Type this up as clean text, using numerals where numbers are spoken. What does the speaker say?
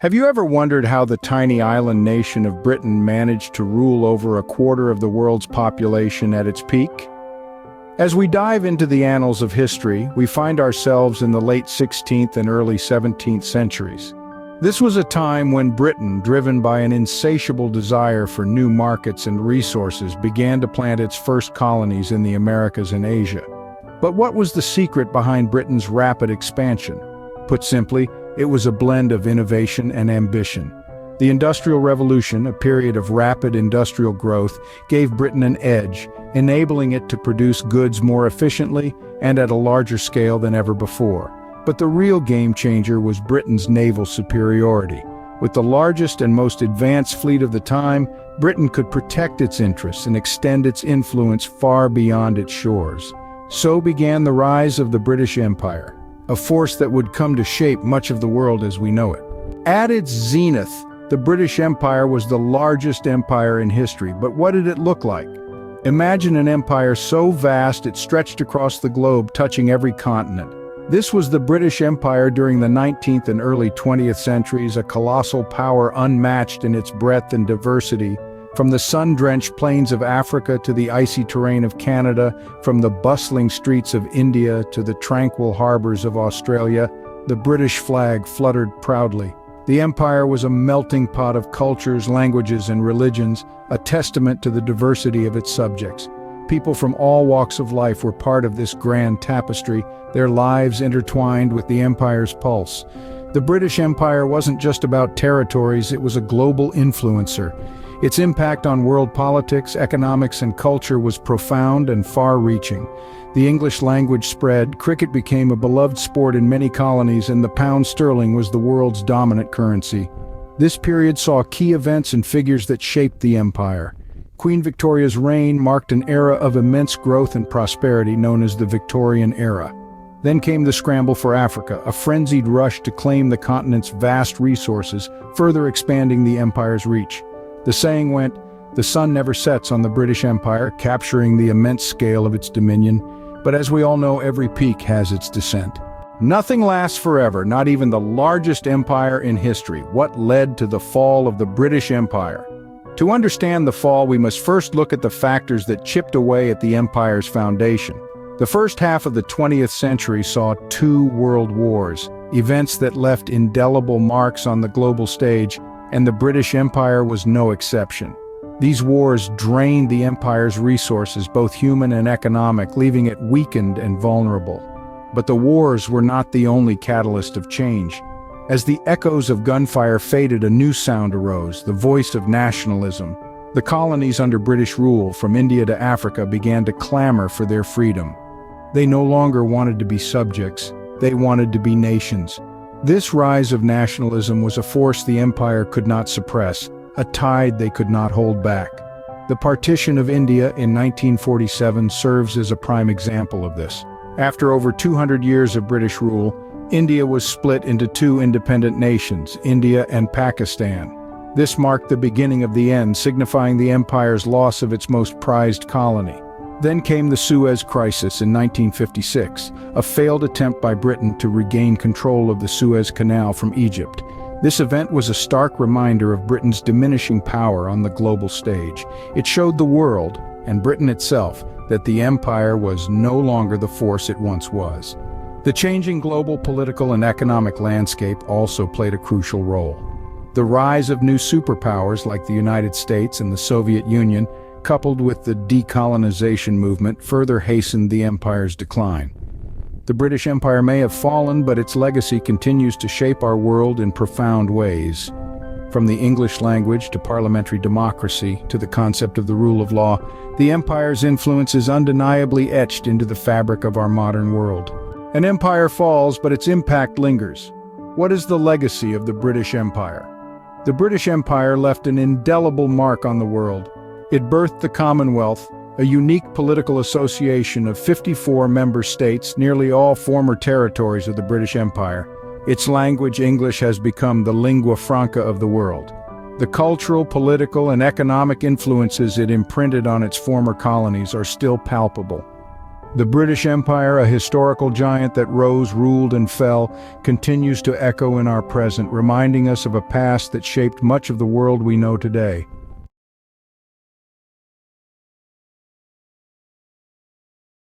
Have you ever wondered how the tiny island nation of Britain managed to rule over a quarter of the world's population at its peak? As we dive into the annals of history, we find ourselves in the late 16th and early 17th centuries. This was a time when Britain, driven by an insatiable desire for new markets and resources, began to plant its first colonies in the Americas and Asia. But what was the secret behind Britain's rapid expansion? Put simply, it was a blend of innovation and ambition. The Industrial Revolution, a period of rapid industrial growth, gave Britain an edge, enabling it to produce goods more efficiently and at a larger scale than ever before. But the real game changer was Britain's naval superiority. With the largest and most advanced fleet of the time, Britain could protect its interests and extend its influence far beyond its shores. So began the rise of the British Empire, a force that would come to shape much of the world as we know it. At its zenith, the British Empire was the largest empire in history, but what did it look like? Imagine an empire so vast it stretched across the globe, touching every continent. This was the British Empire during the 19th and early 20th centuries, a colossal power unmatched in its breadth and diversity. From the sun-drenched plains of Africa to the icy terrain of Canada, from the bustling streets of India to the tranquil harbors of Australia, the British flag fluttered proudly. The empire was a melting pot of cultures, languages, and religions, a testament to the diversity of its subjects. People from all walks of life were part of this grand tapestry, their lives intertwined with the empire's pulse. The British Empire wasn't just about territories, it was a global influencer. Its impact on world politics, economics, and culture was profound and far-reaching. The English language spread, cricket became a beloved sport in many colonies, and the pound sterling was the world's dominant currency. This period saw key events and figures that shaped the empire. Queen Victoria's reign marked an era of immense growth and prosperity known as the Victorian era. Then came the scramble for Africa, a frenzied rush to claim the continent's vast resources, further expanding the empire's reach. The saying went, "The sun never sets on the British Empire," capturing the immense scale of its dominion. But as we all know, every peak has its descent. Nothing lasts forever, not even the largest empire in history. What led to the fall of the British Empire? To understand the fall, we must first look at the factors that chipped away at the empire's foundation. The first half of the 20th century saw two world wars, events that left indelible marks on the global stage, and the British Empire was no exception. These wars drained the empire's resources, both human and economic, leaving it weakened and vulnerable. But the wars were not the only catalyst of change. As the echoes of gunfire faded, a new sound arose, the voice of nationalism. The colonies under British rule, from India to Africa, began to clamor for their freedom. They no longer wanted to be subjects, they wanted to be nations. This rise of nationalism was a force the empire could not suppress, a tide they could not hold back. The partition of India in 1947 serves as a prime example of this. After over 200 years of British rule, India was split into two independent nations, India and Pakistan. This marked the beginning of the end, signifying the empire's loss of its most prized colony. Then came the Suez Crisis in 1956, a failed attempt by Britain to regain control of the Suez Canal from Egypt. This event was a stark reminder of Britain's diminishing power on the global stage. It showed the world, and Britain itself, that the empire was no longer the force it once was. The changing global political and economic landscape also played a crucial role. The rise of new superpowers like the United States and the Soviet Union, coupled with the decolonization movement, further hastened the empire's decline. The British Empire may have fallen, but its legacy continues to shape our world in profound ways. From the English language to parliamentary democracy to the concept of the rule of law, the empire's influence is undeniably etched into the fabric of our modern world. An empire falls, but its impact lingers. What is the legacy of the British Empire? The British Empire left an indelible mark on the world. It birthed the Commonwealth, a unique political association of 54 member states, nearly all former territories of the British Empire. Its language, English, has become the lingua franca of the world. The cultural, political, and economic influences it imprinted on its former colonies are still palpable. The British Empire, a historical giant that rose, ruled, and fell, continues to echo in our present, reminding us of a past that shaped much of the world we know today.